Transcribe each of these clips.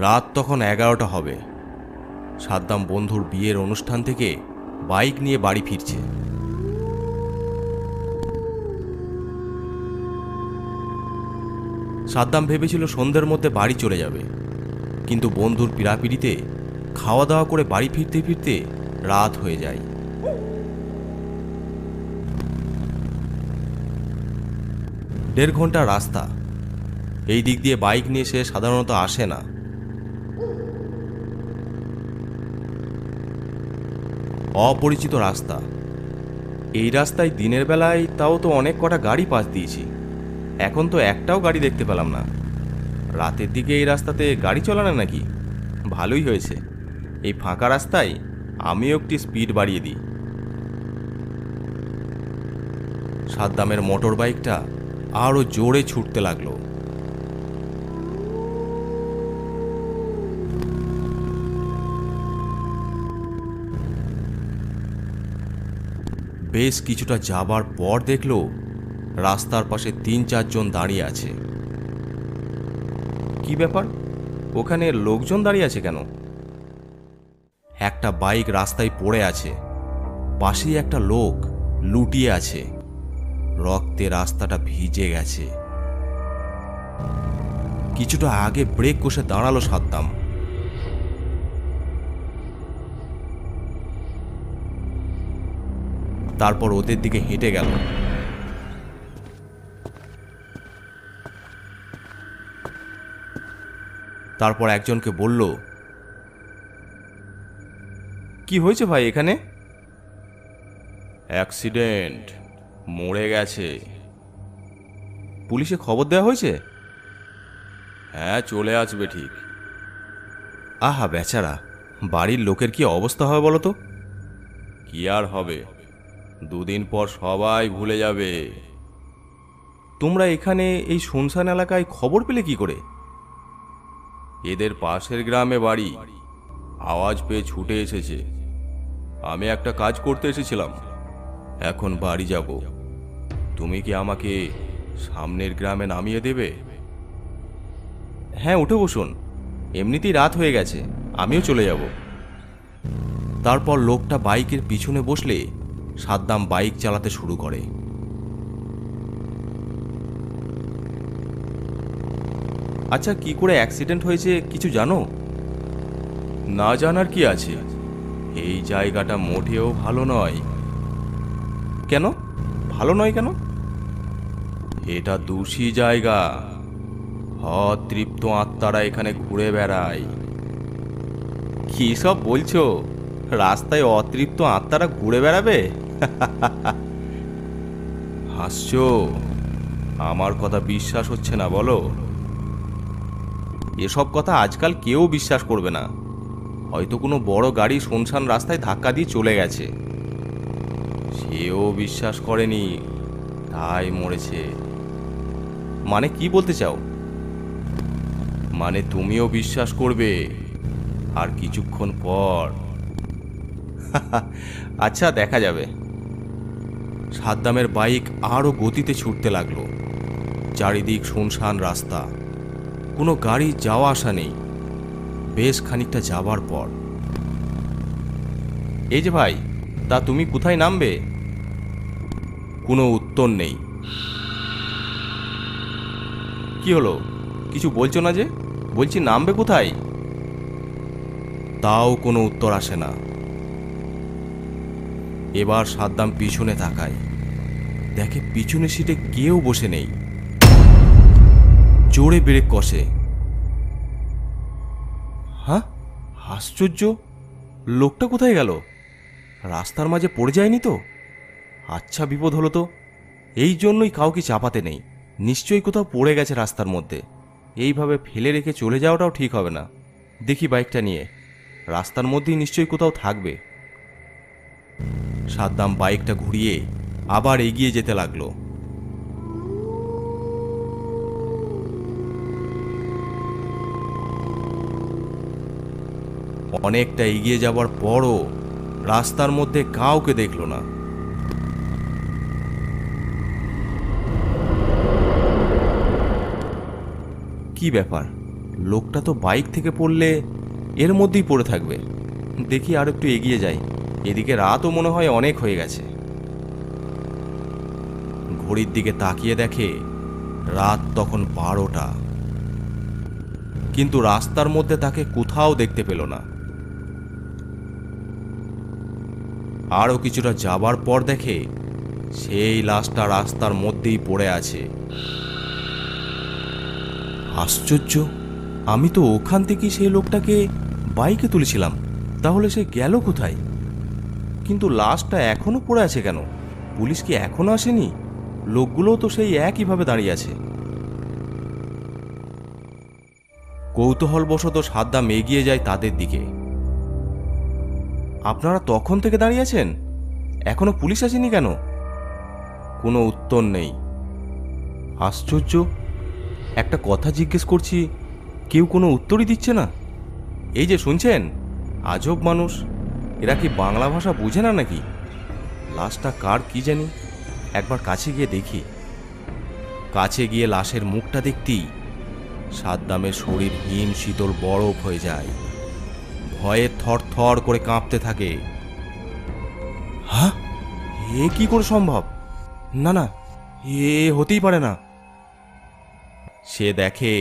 রাত তখন 11টা হবে। সাদ্দাম বন্ধুর বিয়ের অনুষ্ঠান থেকে বাইক নিয়ে বাড়ি ফিরছে। সাদ্দাম ভেবেছিল সন্ধ্যের মধ্যে বাড়ি চলে যাবে, কিন্তু বন্ধুর পীড়াপিড়িতে খাওয়া দাওয়া করে বাড়ি ফিরতে ফিরতে রাত হয়ে যায়। 1.5 ঘন্টা রাস্তা। এই দিক দিয়ে বাইক নিয়ে সে সাধারণত আসে না। অপরিচিত রাস্তা। এই রাস্তায় দিনের বেলায় তাও তো অনেক কটা গাড়ি পাস দিয়েছি, এখন তো একটাও গাড়ি দেখতে পেলাম না। রাতের দিকে এই রাস্তাতে গাড়ি চলে না নাকি? ভালোই হয়েছে, এই ফাঁকা রাস্তায় আমিও একটি স্পিড বাড়িয়ে দিই। সাদ্দামের মোটর বাইকটা আরও জোরে ছুটতে লাগলো। বেশ কিছুটা যাবার পর দেখলো রাস্তার পাশে 3-4 জন দাঁড়িয়ে আছে। কি ব্যাপার, ওখানে লোকজন দাঁড়িয়ে আছে কেন? একটা বাইক রাস্তায় পড়ে আছে, পাশেই একটা লোক লুটিয়ে আছে, রক্তে রাস্তাটা ভিজে গেছে। কিছুটা আগে ব্রেক কষে দাঁড়ালো সাদ্দাম। তারপর ওদের দিকে হেঁটে গেল। তারপর একজনকে বলল, কি হয়েছে ভাই এখানে? অ্যাক্সিডেন্ট, মরে গেছে। পুলিশে খবর দেওয়া হয়েছে? হ্যাঁ, চলে আসবে ঠিক। আহা বেচারা, বাড়ির লোকের কি অবস্থা হবে বলো তো? কি আর হবে, 2 দিন পর সবাই ভুলে যাবে। তোমরা এখানে এই শুনশান এলাকায় খবর পেলে কি করে? এদের পাশের গ্রামে বাড়ি, আওয়াজ পেয়ে ছুটে এসেছে। আমি একটা কাজ করতে এসেছিলাম, এখন বাড়ি যাব। তুমি কি আমাকে সামনের গ্রামে নামিয়ে দেবে? হ্যাঁ, উঠে বসুন, এমনিতেই রাত হয়ে গেছে, আমিও চলে যাব। তারপর লোকটা বাইকের পিছনে বসলে সাদ্দাম বাইক চালাতে শুরু করে। আচ্ছা, কি করে অ্যাক্সিডেন্ট হয়েছে কিছু জানো? না জানার কি আছে, এই জায়গাটা মোটেও ভালো নয়। কেন ভালো নয় কেন? এটা দোষী জায়গা, অতৃপ্ত আত্মারা এখানে ঘুরে বেড়ায়। কি সব বলছো? রাস্তায় অতৃপ্ত আত্মারা ঘুরে বেড়াবে? হাসছো? আমার কথা বিশ্বাস হচ্ছে না বলো? এসব কথা আজকাল কেউ বিশ্বাস করবে না। হয়তো কোনো বড় গাড়ি শুনশান রাস্তায় ধাক্কা দিয়ে চলে গেছে, সেও বিশ্বাস করেনি, তাই মরেছে। মানে কি বলতে চাও? মানে তুমিও বিশ্বাস করবে আর কিছুক্ষণ পর। আচ্ছা, দেখা যাবে। সাদ্দামের বাইক আরো গতিতে ছুটতে লাগলো। চারিদিক শুনশান রাস্তা, কোনো গাড়ি যাওয়া আসা নেই। বেশ খানিকটা যাবার পর, এই যে ভাই, তা তুমি কোথায় নামবে? কোনো উত্তর নেই। কি হলো, কিছু বলছো না যে? বলছি নামবে কোথায়? তাও কোনো উত্তর আসে না। এবার সাদ্দাম পিছনে তাকায়, দেখে পিছনের সিটে কেউ বসে নেই। জোরে ব্রেক কষে। হ্যাঁ, আশ্চর্য, লোকটা কোথায় গেল? রাস্তার মাঝে পড়ে যায়নি তো? আচ্ছা, বিপদ হলো তো। এই জন্যই কাউকে চাপাতে নেই, নিশ্চয়ই কোথাও পড়ে গেছে রাস্তার মধ্যে। এইভাবে ফেলে রেখে চলে যাওয়াটাও ঠিক হবে না। দেখি বাইকটা নিয়ে, রাস্তার মধ্যেই নিশ্চয়ই কোথাও থাকবে। সাদ্দাম বাইকটা ঘুরিয়ে আবার এগিয়ে যেতে লাগলো। অনেকটা এগিয়ে যাবার পরও রাস্তার মধ্যে কাউকে দেখলো না। কি ব্যাপার, লোকটা তো বাইক থেকে পড়লে এর মধ্যেই পড়ে থাকবে। দেখি আর একটু এগিয়ে যাই, এদিকে রাতও মনে হয় অনেক হয়ে গেছে। ঘড়ির দিকে তাকিয়ে দেখে রাত তখন 12টা, কিন্তু রাস্তার মধ্যে তাকে কোথাও দেখতে পেল না। আরও কিছুটা যাবার পর দেখে সেই লাশটা রাস্তার মধ্যেই পড়ে আছে। আশ্চর্য, আমি তো ওখান থেকেই সেই লোকটাকে বাইকে তুলেছিলাম, তাহলে সে গেল কোথায়? কিন্তু লাশটা এখনো পড়ে আছে কেন? পুলিশ কি এখনো আসেনি? লোকগুলোও তো সেই একইভাবে দাঁড়িয়ে আছে। কৌতূহলবশত সাদ্দাম এগিয়ে যায় তাদের দিকে। আপনারা তখন থেকে দাঁড়িয়ে আছেন, এখনো পুলিশ আসেনি কেন? কোনো উত্তর নেই। আশ্চর্য, একটা কথা জিজ্ঞেস করছি, কেউ কোনো উত্তরই দিচ্ছে না। এই যে শুনছেন, আজব মানুষ, এরা কি বাংলা ভাষা বুঝে না নাকি? লাশটা কার কি জানি, একবার কাছে গিয়ে দেখি। কাছে গিয়ে লাশের মুখটা দেখতেই সাদ্দামের শরীর হিম শীতল বরফ হয়ে যায়, ভয়ে থর থর করে কাঁপতে থাকে। হ্যাঁ, এ কি করে সম্ভব? না না, এ হতেই পারে না। সে দেখে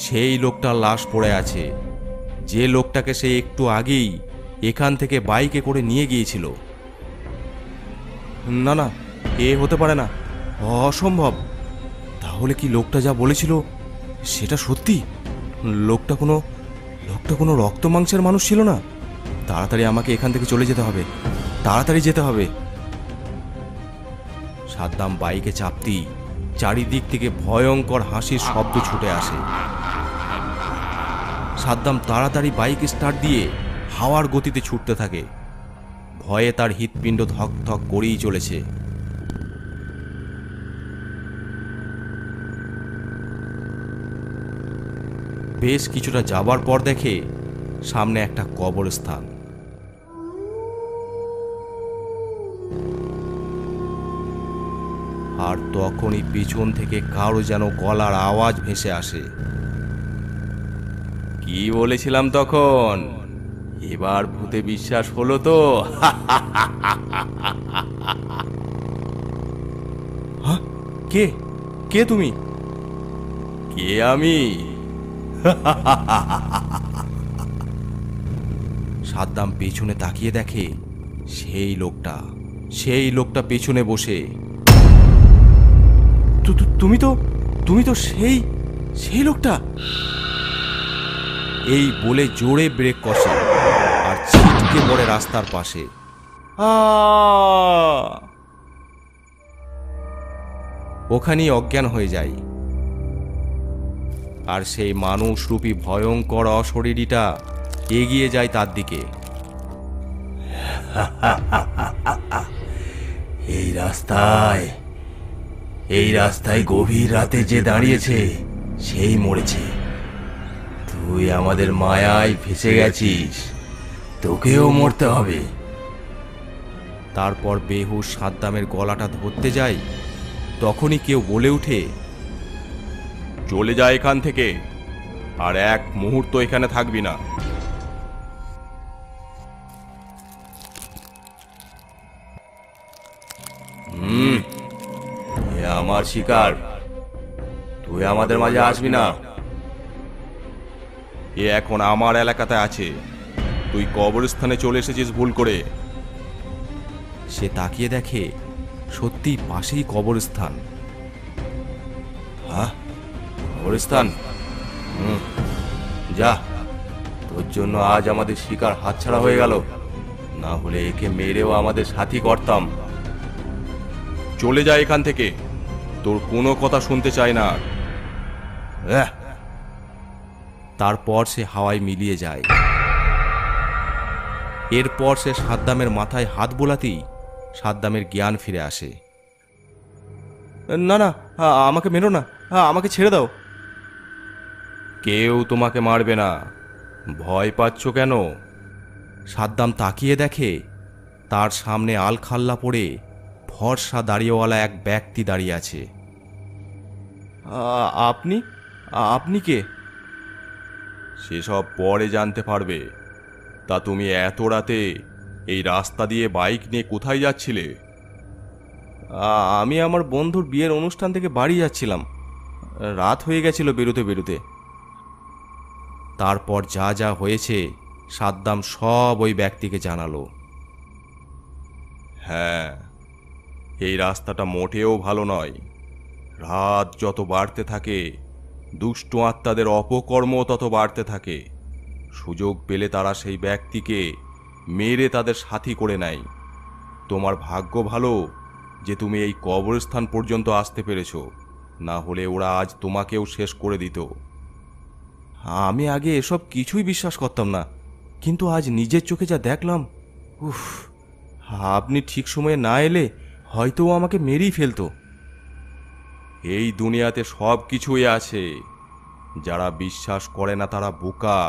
সেই লোকটার লাশ পড়ে আছে, যে লোকটাকে সে একটু আগেই এখান থেকে বাইকে করে নিয়ে গিয়েছিল। না না, এ হতে পারে না, অসম্ভব। তাহলে কি লোকটা যা বলেছিল সেটা সত্যি? লোকটা কোনো রক্ত মাংসের মানুষ ছিল না। তাড়াতাড়ি আমাকে এখান থেকে চলে যেতে হবে, তাড়াতাড়ি যেতে হবে। সাদ্দাম বাইকে চাপতেই চারিদিক থেকে ভয়ঙ্কর হাসির শব্দ ছুটে আসে। সাদ্দাম তাড়াতাড়ি বাইক স্টার্ট দিয়ে হাওয়ার গতিতে ছুটতে থাকে। ভয়ে তার হৃৎপিণ্ড ধক ধক করেই চলেছে। বেশ কিছুটা যাবার পর দেখে সামনে একটা কবরস্থান। আর তখনই পিছন থেকে কারো যেন গলার আওয়াজ ভেসে আসে। কি বলেছিলাম তখন? এবার ভূতে বিশ্বাস হলো তো? হ্যাঁ, কে কে তুমি? কে আমি? সাদ্দাম পেছনে তাকিয়ে দেখে সেই লোকটা পেছনে বসে। তুমি তো সেই লোকটা। এই বলে জোরে ব্রেক কষে আর ছিটকে পড়ে রাস্তার পাশে। ওখানেই অজ্ঞান হয়ে যায়। আর সেই মানুষরূপী ভয়ঙ্কর অশরীরীটা এগিয়ে যায় তার দিকে। এই রাস্তায় গভীর রাতে যে দাঁড়িয়েছে সেই মরেছে। তুই আমাদের মায়ায় ফেসে গেছিস, তোকেও মরতে হবে। তারপর বেহুশ সাদ্দামের গলাটা ধরতে যায়, তখনই কেউ বলে ওঠে, চলে যা এখান থেকে, আর এক মুহূর্ত এখানে থাকবি না। এ আমার শিকার, তুই আমাদের মাঝে আসবি না। এ এখন আমার এলাকাতে আছে, তুই কবরস্থানে চলে এসেছিস ভুল করে। সে তাকিয়ে দেখে সত্যি পাশেই কবরস্থান। হ্যাঁ, কবরস্থান? যা, তোর জন্য আজ আমাদের শিকার হাতছাড়া হয়ে গেল, না হলে একে মেরেও আমাদের সাথী করতাম। চলে যা এখান থেকে, তোর কোনো কথা শুনতে চাই না। তারপর সে হাওয়ায় মিলিয়ে যায়। এরপর সে সাদ্দামের মাথায় হাত বোলাতেই সাদ্দামের জ্ঞান ফিরে আসে। না না, আমাকে মেরো না, আমাকে ছেড়ে দাও। কেউ তোমাকে মারবে না, ভয় পাচ্ছ কেন? সাদ্দাম তাকিয়ে দেখে তার সামনে আলখাল্লা পড়ে ফর্সা দাড়িওয়ালা এক ব্যক্তি দাঁড়িয়ে আছে। আপনি কে? সেসব পরে জানতে পারবে। তা তুমি এত রাতে এই রাস্তা দিয়ে বাইক নিয়ে কোথায় যাচ্ছিলে? আমি আমার বন্ধুর বিয়ের অনুষ্ঠান থেকে বাড়ি যাচ্ছিলাম। রাত হয়ে গেছিল বেরোতে বেরোতে। তারপর যা যা হয়েছে সাদ্দাম সব ওই ব্যক্তিকে জানালো। হ্যাঁ, এই রাস্তাটা মোটেও ভালো নয়। রাত যত বাড়তে থাকে দুষ্ট আত্মাদের অপকর্ম তত বাড়তে থাকে। সুযোগ পেলে তারা সেই ব্যক্তিকে মেরে তাদের সাথী করে নেয়। তোমার ভাগ্য ভালো যে তুমি এই কবরস্থান পর্যন্ত আসতে পেরেছ, না হলে ওরা আজ তোমাকেও শেষ করে দিত। আমি আগে এসব কিছুই বিশ্বাস করতাম না, কিন্তু আজ নিজের চোখে যা দেখলাম, উফ! আপনি ঠিক সময়ে না এলে হয়তো ও আমাকে মেরেই ফেলতো। এই দুনিয়াতে সব কিছুই আছে, যারা বিশ্বাস করে না তারা বোকা।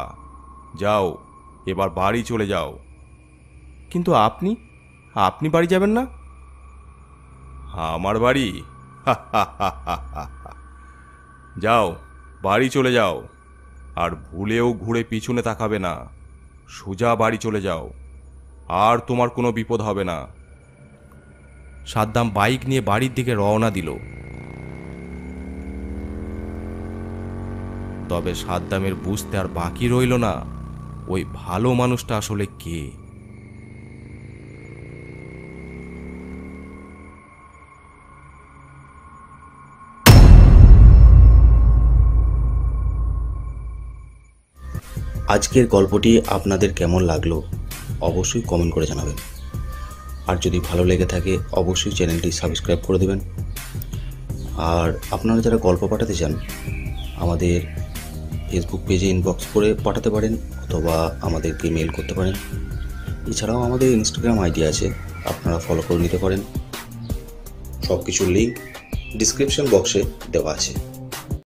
যাও, এবার বাড়ি চলে যাও। কিন্তু আপনি আপনি বাড়ি যাবেন না? আমার বাড়ি? যাও, বাড়ি চলে যাও। আর ভুলেও ঘুরে পিছনে তাকাবে না। সোজা বাড়ি চলে যাও, আর তোমার কোনো বিপদ হবে না। সাদ্দাম বাইক নিয়ে বাড়ির দিকে রওনা দিল। তবে সাদ্দামের বুঝতে আর বাকি রইল না ওই ভালো মানুষটা আসলে কে। আজকের গল্পটি আপনাদের কেমন লাগলো অবশ্যই কমেন্ট করে জানাবেন। আর যদি ভালো লেগে থাকে অবশ্যই চ্যানেলটি সাবস্ক্রাইব করে দেবেন। আর আপনারা যারা গল্প পাঠাতে চান আমাদের ফেসবুক পেজে ইনবক্স করে পাঠাতে পারেন, অথবা আমাদেরকে মেল করতে পারেন। এছাড়াও আমাদের ইনস্টাগ্রাম আইডি আছে, আপনারা ফলো করে নিতে পারেন। সব কিছুর লিঙ্ক ডিসক্রিপশন বক্সে দেওয়া আছে।